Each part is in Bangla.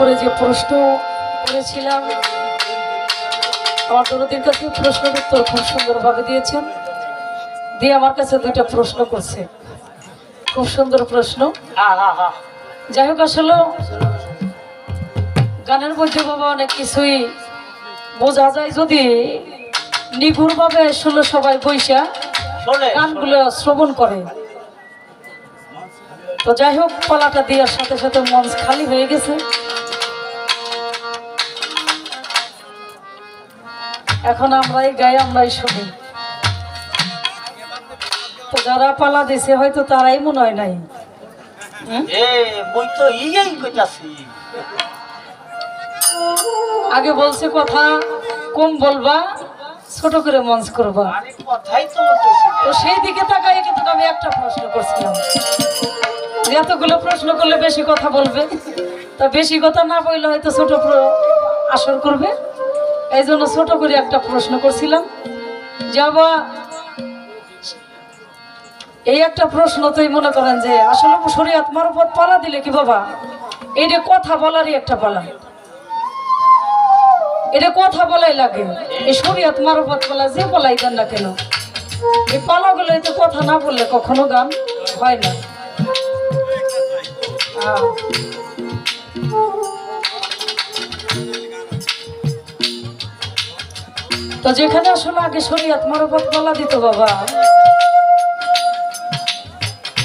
করে যে প্রশ্ন করেছিলাম, আমার দরদির কাছে প্রশ্নের উত্তর খুব সুন্দরভাবে দিয়েছেন। দিয়ে আমার কাছে দুইটা প্রশ্ন করছে, খুব সুন্দর প্রশ্ন। যাই হোক, আসলে গানের মধ্যে বাবা অনেক কিছুই বোঝা যায় যদি নিগুড়ভাবে আসলে সবাই বৈশা গানগুলো শ্রবণ করে। তো যাই হোক, পালাটা দেওয়ার সাথে সাথে মঞ্চ খালি হয়ে গেছে। এখন আমরাই গাই, আমরাই শুনি। তো যারা পালা দিছে হয়তো তারাই মনে হয় নাই। আগে বলছে কথা কম বলবা, ছোট করে মঞ্চ করবা। তো সেই দিকে তাকাই কিন্তু আমি একটা প্রশ্ন করছিলাম, এতগুলো প্রশ্ন করলে বেশি কথা বলবে, তা বেশি কথা না বললে হয়তো ছোট আসর করবে। এই জন্য ছোট করে একটা প্রশ্ন করছিলাম। যাবা এই একটা প্রশ্ন তোই মনে করেন যে আসলে শরীয়ত মারফত পালা দিলে কি বাবা, এটা কথা বলারই একটা পালা, এটা কথা বলাই লাগে। এই শরীয়ত মারফত পালা যে পালাই দেন না কেন, এই পালাগুলো এতে কথা না বললে কখনো গান হয় না। তো যেখানে আসলে আগে শরীয়ত মারফত পালা দিত বাবা,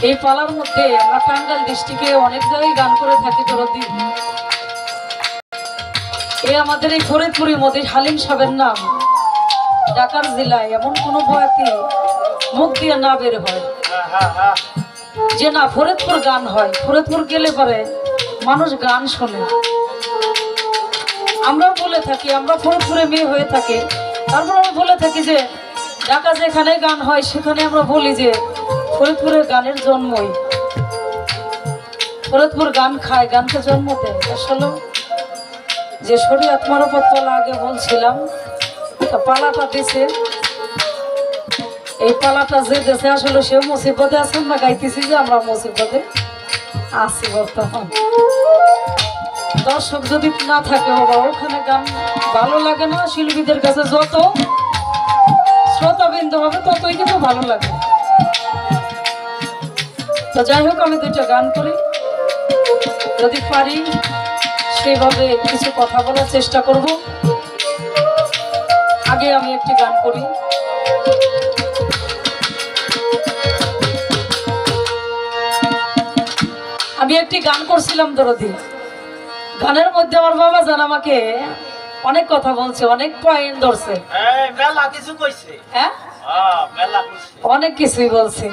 এই পালার মধ্যে আমরা টাঙ্গাইল ডিস্ট্রিক্টে অনেক জায়গায় গান করে থাকি। দরদি এই আমাদের এই ফরিদপুরের মধ্যে হালিম সাহেবের নাম ঢাকার জেলায় এমন কোনো বয়াতি মুখ দিয়ে না বের হয় যে না ফরিদপুর গান হয়। ফরিদপুর গেলে পরে মানুষ গান শোনে। আমরাও বলে থাকি, আমরা ফরিদপুরে মেয়ে হয়ে থাকি, তারপর আমরা বলে থাকি যে ঢাকা যেখানে গান হয় সেখানে আমরা বলি যে ফরিদপুরের গানের জন্মই, ফরিদপুর গান খায়, গানকে জন্ম দেয়। আসলে যে শরীয়ত মারফত পালা আগে বলছিলাম, পালাটা দিছে, এই পালাটা যে দেশে আসলে সে মুসিবতে আছেন না, গাইতেছি যে আমরা মুসিবতে আছি বর্তমান। দর্শক যদি না থাকে বাবা, ওখানে গান ভালো লাগে না। শিল্পীদের কাছে যত শ্রোতাবৃন্দ হবে ততই কিন্তু ভালো লাগে। তো যাই হোক, আমি দুইটা গান করি, যদি পারি সেইভাবে কিছু কথা বলার চেষ্টা করব। আগে আমি একটি গান করি। আমি একটি গান করছিলাম দরদি, গানের মধ্যে আমার বাবা জান আমাকে অনেক কথা বলছে, অনেক পয়েন্ট ধরছে, হ্যাঁ অনেক কিছুই বলছে।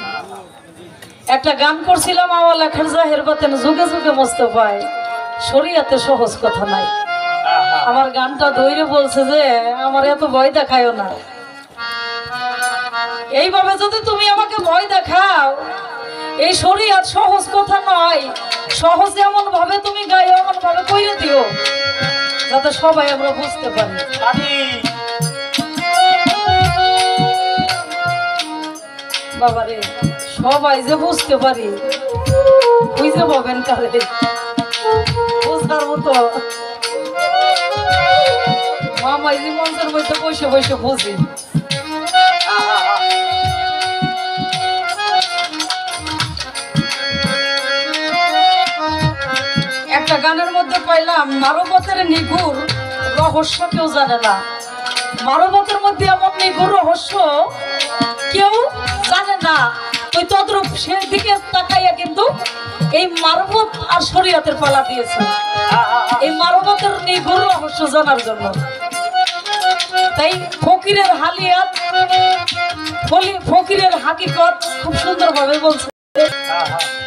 একটা গান করছিলাম, আমার লেখার জাহের বাতেন যুগে যুগে মোস্তফায়, শরীয়তে সহজ কথা নাই। আমার গানটা ধৈর্য বলছে যে আমার এত ভয় দেখায়ও না। এইভাবে যদি তুমি আমাকে ভয় দেখাও, এই শরীয়ত সহজ কথা নয়, সহজ এমন ভাবে তুমি গাই, এমন ভাবে কইয়ে দিও যাতে সবাই আমরা বুঝতে পারি। বাবারে, সবাই যে বুঝতে পারি, বুঝতে পাবেন কালে বুঝার মতো মামাই যে মঞ্চের মধ্যে বসে বসে বুঝি। একটা গানের মধ্যে পাইলাম, মারবতের নিগুড় রহস্য কেউ জানে না। মারবতের মধ্যে এমন নিগুড় রহস্য কেউ জানে না। ওই তদ্রূপ সে দিকে তাকাইয়া কিন্তু এই মারবত আর শরীয়তের পালা দিয়েছে, এই মারবতের নিগুড় রহস্য জানার জন্য। তাই ফকিরের হালিয়াত, ফকিরের হাকিকত খুব সুন্দরভাবে বলছে।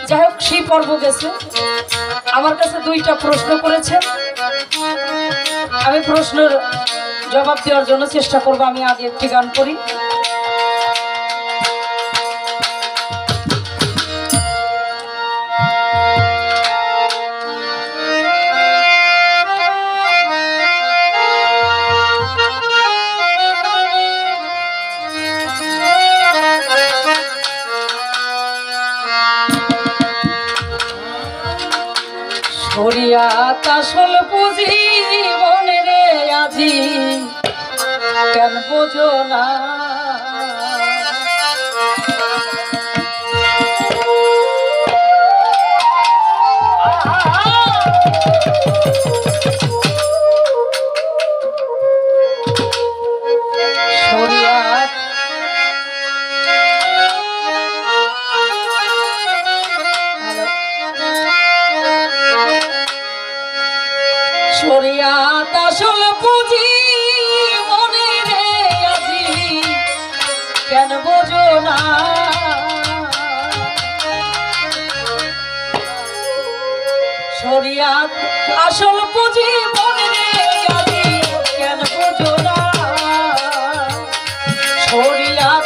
যাই হোক, সেই পর্ব গেছে। আমার কাছে দুইটা প্রশ্ন করেছেন, আমি প্রশ্নের জবাব দেওয়ার জন্য চেষ্টা করব। আমি আগে একটি গান করি। শরিয়া শরিয়াত আসল পুঁজি মনে রে আজি কেন বোঝো না শরিয়াত আসল পুঁজি মনে রে আজি কেন বোঝো না শরিয়াত আসল পুঁজি মনে রে আজি কেন বোঝো না শরিয়াত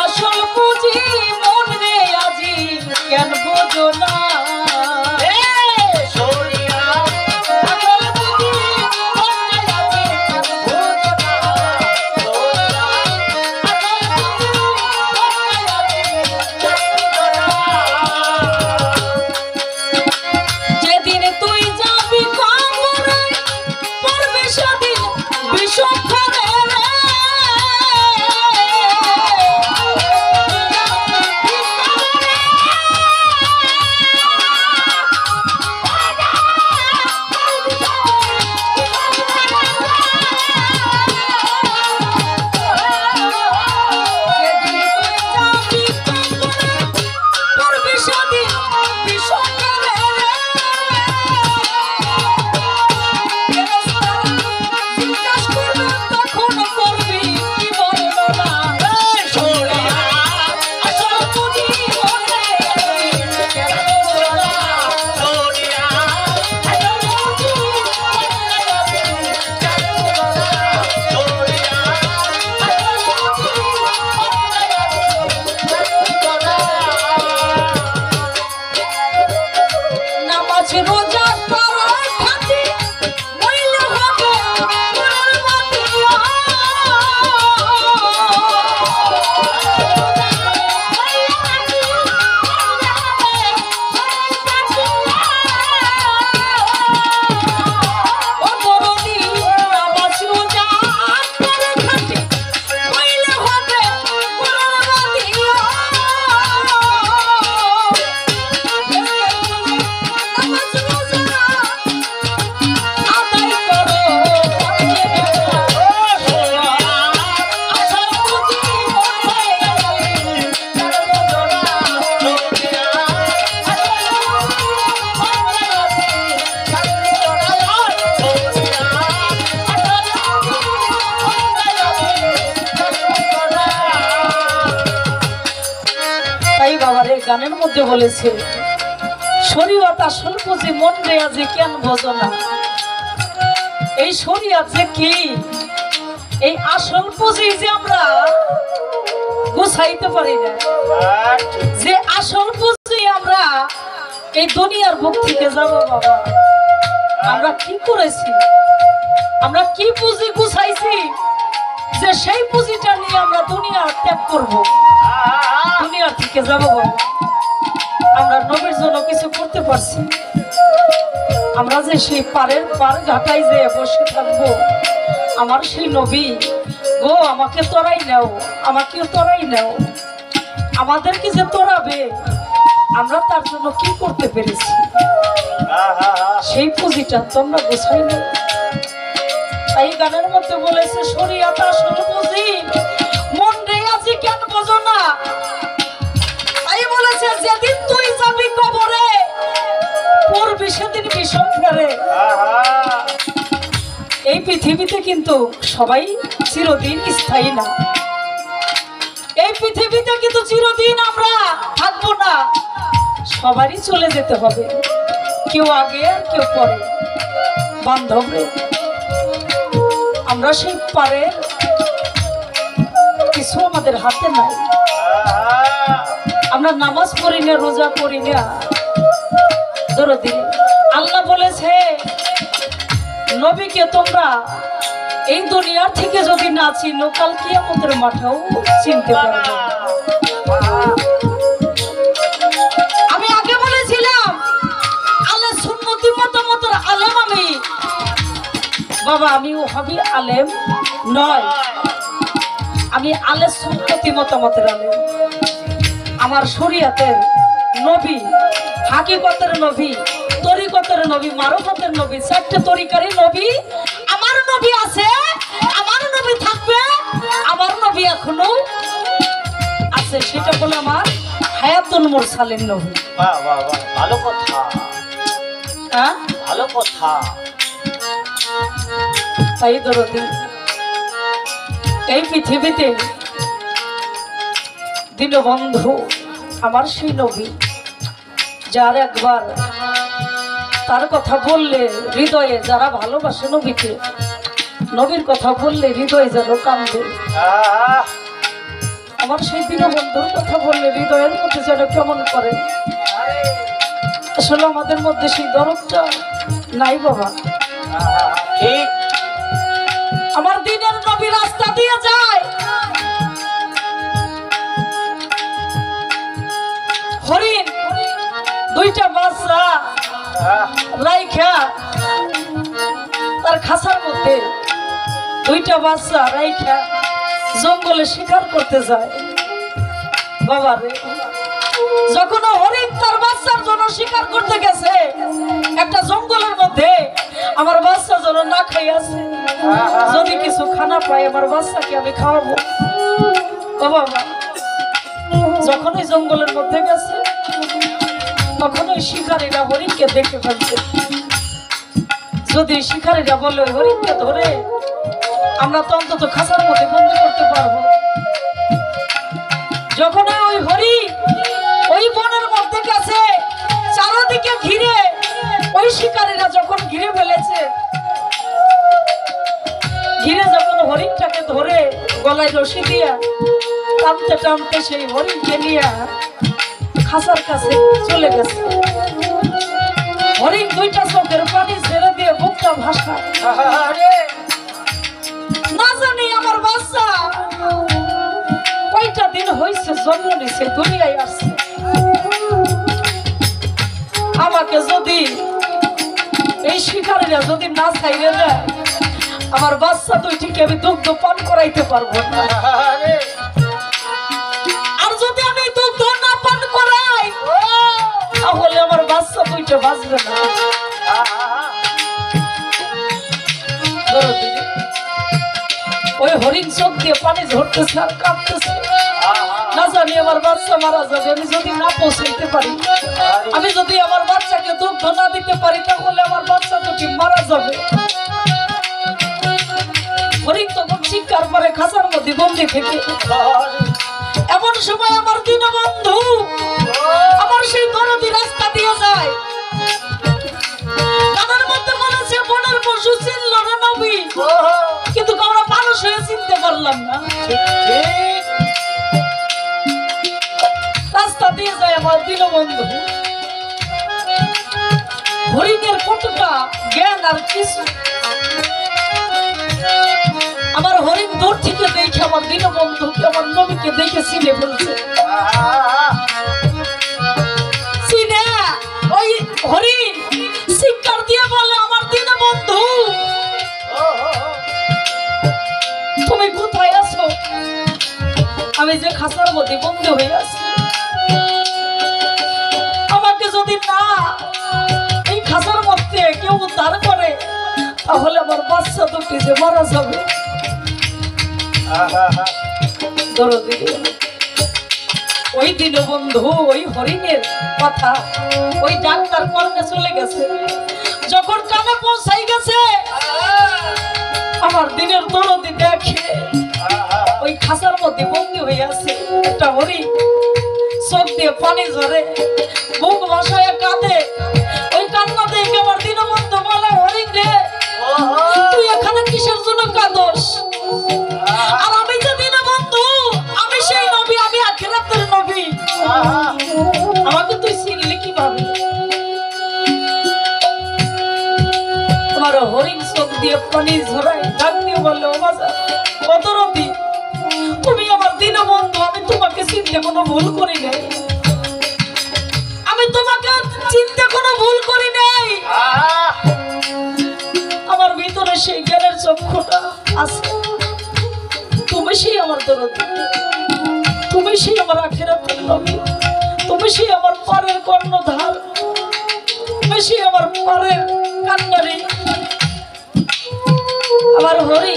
আসল পুঁজি মনে রে আজি কেন বোঝো না গানের মধ্যে বলেছে শরিয়াত আসল পুঁজি মন রে আজি কেন বোঝো না এই শরিয়াত যে কি এই আসল পুঁজি যে আমরা গুছাইতে পারি না যে আসল পুঁজি আমরা এই দুনিয়ার বুক থেকে যাব বাবা আমরা কি করেছি আমরা কি পুঁজি গুছাইছি যে সেই পুঁজিটা নিয়ে আমরা দুনিয়া ত্যাগ করব দুনিয়া থেকে যাব বাবা আমরা নবীর জন্য কিছু করতে পারছি আমরা যে সেই পার ঘাটায় যে বসে থাকবো আমার সেই নবী গো আমাকে তোরাই নাও আমাকেও তোরাই নাও আমাদেরকে যে তোরাবে আমরা তার জন্য কি করতে পেরেছি সেই পুঁজিটা তোমরা গোছাই না তাই গানের মধ্যে বলেছে শরিয়াত আসল পুঁজি মন রে আজি কেন বোঝো না তাই বলেছে যেদিন তুই যাবি কবরে পড়বি সেদিন বিষম ফেরে এই পৃথিবীতে কিন্তু সবাই চিরদিন স্থায়ী না এই পৃথিবীতে কিন্তু চিরদিন আমরা থাকবো না সবারই চলে যেতে হবে কেউ আগে আর কেউ পরে বান্ধব আমরা সেই পারে কিছু আমাদের হাতে নাই আমরা নামাজ পড়ি না রোজা করি না দরদি আল্লাহ বলেছে নবীকে তোমরা এই দুনিয়ার থেকে যদি না চিনো কাল কিয়ামতের মাঠেও চিনতে পারবে আমি আগে বলেছিলাম আল্লাহ সুন্নতি মতামতের বাবা আমি ওহাবি আলেম নয়, আমি আলে সুন্নতি মতামতের আলেম। আমার শরীয়তের নবী, হাকিকতের নবী, তরিকতের নবী, মারফতের নবী, চারটে তরিকারই নবী আমার নবী আছে, আমার নবী থাকবে, আমার নবী এখনো আছে। সেটা বলে আমার হায়াতুল মুরসালিন নবী। বাহ বাহ বাহ, ভালো কথা, হ্যাঁ ভালো কথা। তাই দরদি এই পৃথিবীতে দীনবন্ধু আমার সেই নবী, যার একবার তার কথা বললে হৃদয়ে, যারা ভালোবাসে নবীকে, নবীর কথা বললে হৃদয়ে যেন কান্দে। আমার সেই দীনবন্ধুর কথা বললে হৃদয়ের মধ্যে যেন কেমন করে। আসলে আমাদের মধ্যে সেই দরদটা নাই বাবা। ঠিক, আমার দিনের নবী রাস্তা দিয়ে যায়, হরিণ দুইটা বাচ্চা রাইখা তার খাঁচার মধ্যে, দুইটা বাচ্চা রাইখা জঙ্গলে শিকার করতে যায়। বাবা রে, যখন হরিণ তার বাচ্চার জন্য শিকার করতে গেছে একটা জঙ্গলের মধ্যে, আমার বাচ্চা যেন না খাই আছে, যদি কিছু খানা পাই আমার বাচ্চাকে আমি খাওয়াবো। ও বাবা, যখন ওই জঙ্গলের মধ্যে গেছে তখন ওই শিকারীরা হরিণকে দেখে ফেলছে। যদি শিকারীরা বলে হরিণকে ধরে আমরা তো অন্তত খাঁচার মধ্যে বন্দি করতে পারবো। যখন ওই হরিণ ওই বনের মধ্যে গেছে, চারদিকে ঘিরে, ওই শিকারীরা যখন ঘিরে ফেলেছে, ঘিরে যখন হরিণটাকে ধরে গলায় রশি দিয়া টানতে টানতে সেই হরিণকে নিয়ে খাঁচার কাছে চলে গেছে। হরিণ দুইটা চোখের পানি ছেড়ে দিয়ে বুকটা ভাসা, না জানি আমার বাচ্চা কয়টা দিন হয়েছে জন্ম নিছে, দুনিয়ায় আসছে, আমাকে যদি এই শিকারীরা যদি না ছাইরে দেয় আমার বাচ্চা দুইটিকে আমি দুগ্ধ পান করাইতে পারবো না। আর যদি আমি দুগ্ধ না পান করাই তাহলে আমার বাচ্চা দুইটা বাঁচবে না। ওই হরিণ চোখ দিয়ে পানি ঝরতেছে আর কাঁপতেছে, না জানি আমার বাচ্চা মারা যাবে আমি যদি না পৌঁছাইতে পারি, আমি যদি আমার বাচ্চাকে দুগ্ধ না দিতে পারি তাহলে আমার বাচ্চা দুটি মারা যাবে। হরিণ তখন চিৎকার করে খাঁচার মধ্যে বন্দি থেকে। এমন সময় আমার দীনবন্ধু আমার সেই দরদি রাস্তা দিয়ে যায়, তাদের মধ্যে বলেছে বনের পশু চিনল না নবী, কিন্তু আমরা মানুষ হয়ে চিনতে পারলাম না। রাস্তা দিয়ে যায় আমার দীনবন্ধু, হরিণের কতটা জ্ঞান আর কিছু, আমার হরিণ দূর থেকে দেখে আমার দীনবন্ধুকে আমার নবীকে দেখে চিনে ফেলছে। চিনে ওই হরিণ চিৎকার দিয়ে বলে আমার দীনবন্ধু তুমি কোথায় আছো? আমি যে খাঁচার মধ্যে বন্ধ হয়ে আছি, আমাকে যদি না এই খাঁচার মধ্যে কেউ উদ্ধার করে তাহলে আমার বাচ্চা দুটি যে মারা যাবে। ওই দীনবন্ধু ওই হরিণের কথা ওই ডাক্তার কর্মে চলে গেছে, যখন কানে পৌঁছাই গেছে আমার দিনের দরদি দেখে ওই খাঁচার মধ্যে বন্দি হয়ে আছে একটা হরিণ, চোখ দিয়ে পানি ঝরে, বুক ভাসায় কাঁদে। ওই কান্না দেখে আমার দীনবন্ধু বলে হরিণ রে তুই এখানে কিসের জন্য কাঁদোস? আর আমি যে দীনবন্ধু, আমি সেই নবী, আমি আখিরাতের নবী, আমাকে তুই চিনলি কিভাবে? তোমার হরিণ চোখ দিয়ে পানি ঝরাই ডাক দিয়ে বললো ও দরদি তুমি আমার দীনবন্ধু, আমি তোমাকে চিনতে কোনো ভুল করি নাই, আমি তোমাকে চিনতে কোনো ভুল করি নাই, আমার ভিতরে সেই জ্ঞান দুঃখটা আছে। তুমি সেই আমার দরদ, তুমি সেই আমার আখিরাতের নবী, তুমি সেই আমার পারের কর্ণধার, তুমি সেই আমার পারের কান্নারি। আমার হরি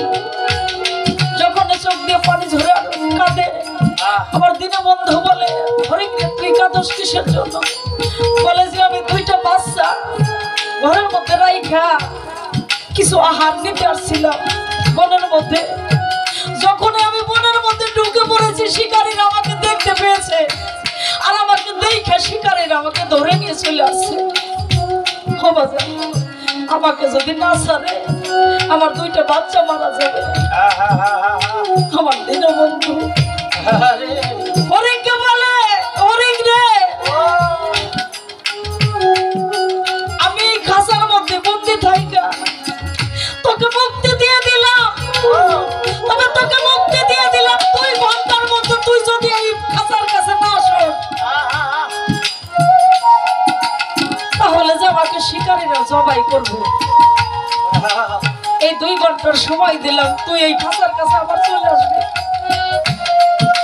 যখন চোখ দিয়ে পানি ঝরে কাঁদে, আমার দীনবন্ধু বলে, হরি তুই কাঁদস কিসের জন্য? বলে যে আমি দুইটা বাচ্চা ঘরের মধ্যে রাইখা কিছু আহার নিতে আসছিলাম বনের মধ্যে। যখন আমি বনের মধ্যে ঢুকে পড়েছি, শিকারীরা আমাকে দেখতে পেয়েছে, আর আমাকে দেখে শিকারীরা আমাকে ধরে নিয়ে চলে আসছে। ও বাজার, আমাকে যদি না ছাড়ে আমার দুইটা বাচ্চা মারা যাবে। আমার দীনবন্ধু হরিণকে বলে, হরিণ রে, আমি এই খাঁচার মধ্যে বন্দি থাইকা তোকে মুক্তি দিয়ে দিলাম, তবে তোকে মুক্তি দিয়ে দিলাম 2 ঘন্টার মধ্যে তুই যদি এই খাঁচার কাছে না আসো, তাহলে যে আমাকে শিকারীরা জবাই করবে। এই 2 ঘন্টার সময় দিলাম, তুই এই খাঁচার কাছে আবার চলে আসবি।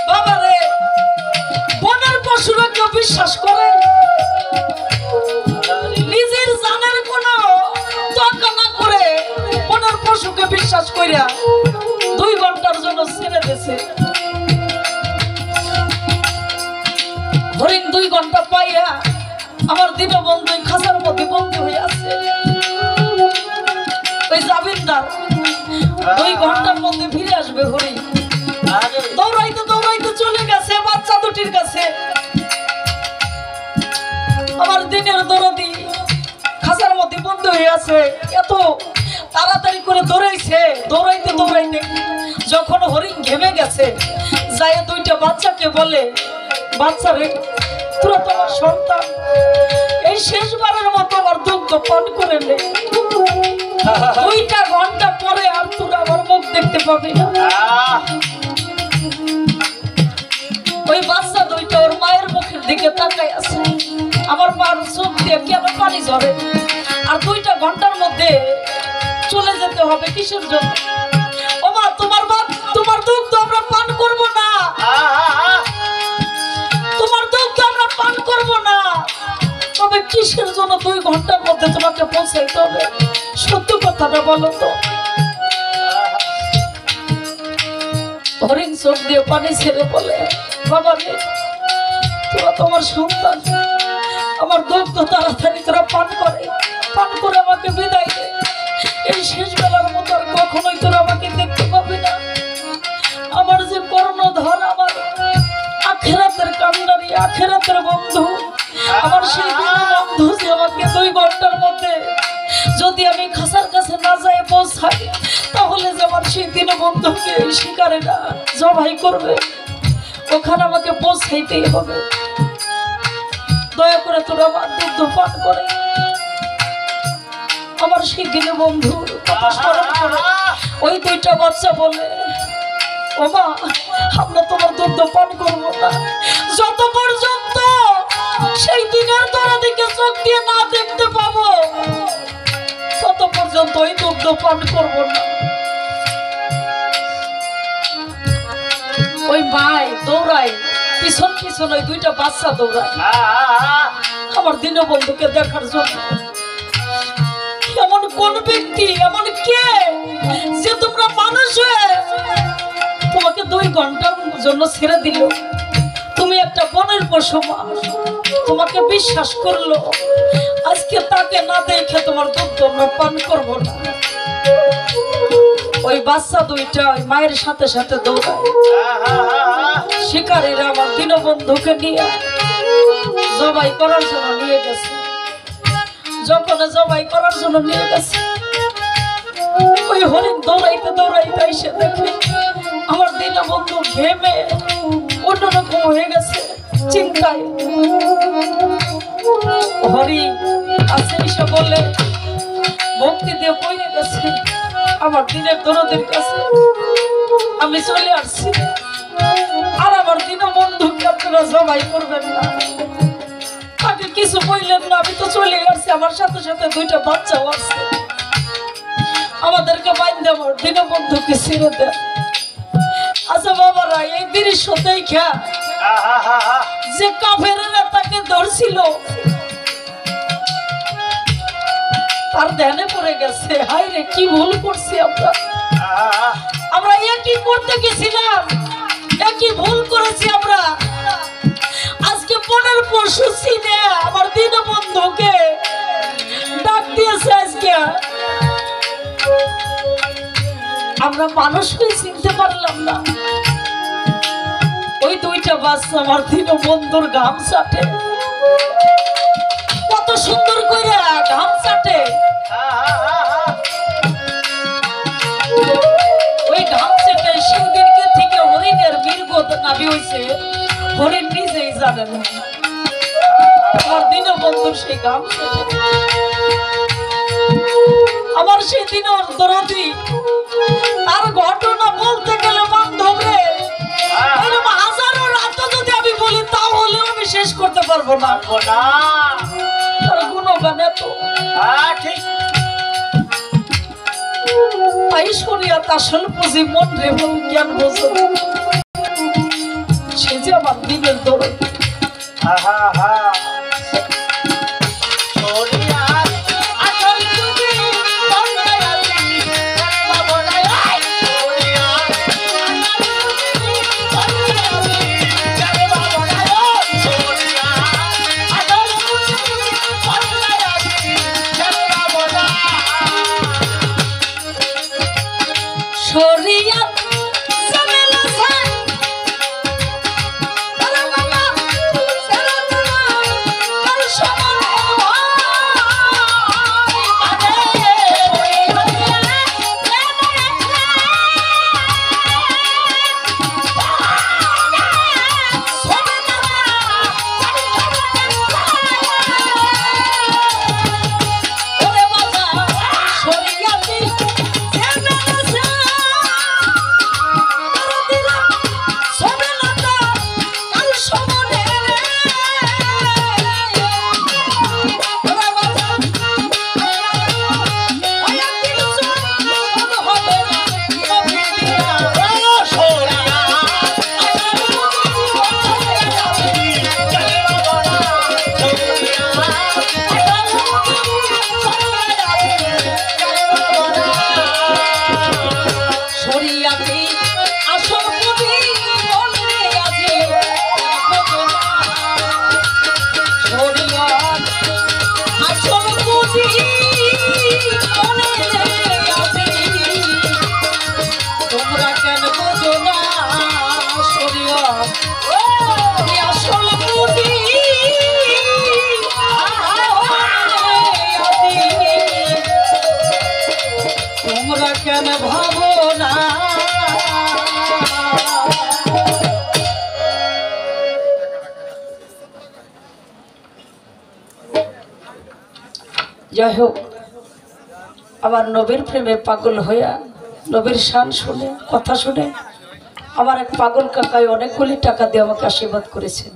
বাবা রে, বনের পশুরা কেউ বিশ্বাস করে? নিজের জানের কোনো তোয়াক্কা না করে বনের পশুকে বিশ্বাস কইরা 2 ঘন্টার জন্য ছেড়ে দিয়েছে। হরিণ 2 ঘন্টা পাইয়া আমার দীনবন্ধু খাঁচার মধ্যে বন্দী হয়ে আছে। ওই জামিনদার 2 ঘন্টার মধ্যে ফিরে আসবে। হরিণ দৌড়াইতে দৌড়াইতে চলে গেছে বাচ্চা দুটির কাছে। আমার দিনের দরদি খাঁচার মধ্যে বন্ধ হয়ে আছে, এত তাড়াতাড়ি করে দৌড়াইছে। দৌড়াইতে দৌড়াইতে যখন হরিণ ঘেমে গেছে, যায় 2টা বাচ্চাকে বলে, বাচ্চা রে, তোরা তোমার সন্তান, এই শেষবারের মতো আমার দুগ্ধ পান করে নে। 2টা ঘন্টা পরে আর তোরা আমার মুখ দেখতে পাবি না। ওই বাচ্চা 2টা ওর মায়ের মুখের দিকে তাকাই আছে। আমার মার চোখ দিয়ে কেন পানি ঝরে? আর 2টা ঘন্টার মধ্যে চলে যেতে হবে কিসের জন্য? ও মা, তোমার দুগ্ধ আমরা পান করব না, তোমার দুগ্ধ আমরা পান করব না। তবে কিসের জন্য 2 ঘন্টার মধ্যে তোমাকে পৌঁছাইতে হবে? সত্য কথাটা বলো তো। হরিণ চোখ দিয়ে পানি ছেড়ে বলে, বাবা রে, তোরা তোমার সন্তান, আমার দুগ্ধ তাড়াতাড়ি তোরা পান করে আমাকে বিদায় দে। এই শেষ বেলার মতো আর কখনোই তোরা আমাকে দেখতে পাবি না। আমার যে কর্ণধর, আমার আখিরাতের কান্ডারি, আখিরাতের বন্ধু, আমার সেই বন্ধু যে আমাকে 2 ঘন্টার মধ্যে যদি আমি খাঁচার কাছে না যাই পৌঁছাই, তাহলে যে আমার সেই দীনবন্ধুকে শিকারীরা জবাই করবে। ওখানে আমাকে পৌঁছাইতেই হবে। দয়া করে তোরা আমার দুগ্ধ পান করে আমার সেই দীনবন্ধুর কথা স্মরণ করে। ওই 2টা বাচ্চা বলে, ও মা, আমরা তোমার দুগ্ধ পান করবো না যত পর্যন্ত সেই দিনের দরদিকে চোখ দিয়ে না দেখতে পাবো, তত পর্যন্ত ওই দুগ্ধ পান করবো না। ওই মাই দৌড়ায় পিছন পিছন, ওই 2টা বাচ্চা দৌড়ায় আমার দীনবন্ধুকে দেখার জন্য। এমন কোন ব্যক্তি, এমন কে যে তোমরা মানুষ হয়ে তোমাকে 2 ঘন্টার জন্য ছেড়ে দিল? তুমি একটা বনের পশু, তোমাকে বিশ্বাস করলো, আজকে তাকে না দেখে তোমার দুগ্ধ আমরা পান করবো না। ওই বাচ্চা 2টা ওই মায়ের সাথে সাথে দৌড়ায়। শিকারীরা আমার দীনবন্ধুকে নিয়ে জবাই করার জন্য নিয়ে গেছে। যখন জবাই করার জন্য নিয়ে গেছে, ওই হরিণ দৌড়াইতে দৌড়াইতে এসে দেখে আমার দীনবন্ধু ঘেমে অন্যরকম হয়ে গেছে চিন্তায়। হরিণ আছে এসে বলে, ভক্তি দিয়ে পড়ে গেছে আমার দিনের দরদের কাছে, আমি চলে আসছি, আর আমার দীনবন্ধুকে আপনারা জবাই করবেন না। আগে কিছু বললেন না, আমি তো চলে আসছি, আমার সাথে সাথে 2টা বাচ্চাও আসছে। আমাদেরকে বাইন্ধে আমার দীনবন্ধুকে ছেড়ে দেন। আচ্ছা বাবারা, এই দৃশ্য দেখা যে কাফেরেরা তাকে ধরছিল তার ধ্যানে পড়ে গেছে, হায় রে কি ভুল করছি আমরা। আমরা একই করতে গেছিলাম, একই ভুল করেছি আমরা। আজকে পনের পরশু চিনে আমার দীনবন্ধুকে ডাক দিয়েছে। আজকে আমরা মানুষকে চিনতে পারলাম না। ওই দুইটা বাচ্চা আমার দীনবন্ধুর ঘাম চাটে, কত সুন্দর করে ঘাম চাটে। ওই ঘাম চাটে সেই দিনকে থেকে হরিণের বীরগত নাবি হয়েছে, হরিণ নিজেই জানে না। আমার দীনবন্ধুর সেই ঘাম চাটে আমার সেই দিন দরদি। তার ঘটনা বলতে গেলে বান্ধব রে, হাজারো রাত যদি আমি বলি তাহলেও আমি শেষ করতে পারবো না। তার গুণগান এত, তাই শরীয়ত আসল বুঝি মন রে জ্ঞান বোঝো, সে যে আমার দিনের দরদি। যাই হোক, আমার নবীর প্রেমে পাগল হইয়া নবীর শান শুনে কথা শুনে আমার এক পাগল কাকাই অনেকগুলি টাকা দিয়ে আমাকে আশীর্বাদ করেছেন।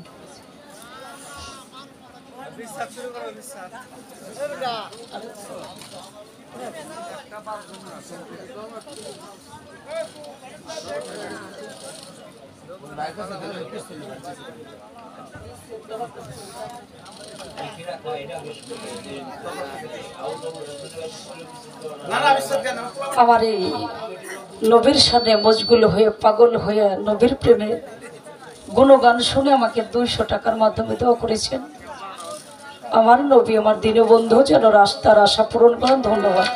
আমার এই নবীর সামনে মজগুল হয়ে পাগল হয়ে নবীর প্রেমে গুণগান শুনে আমাকে 200 টাকার মাধ্যমে দেওয়া করেছেন। আমার নবী আমার দীনবন্ধু যেন রাস্তার আশা পূরণ করেন। ধন্যবাদ।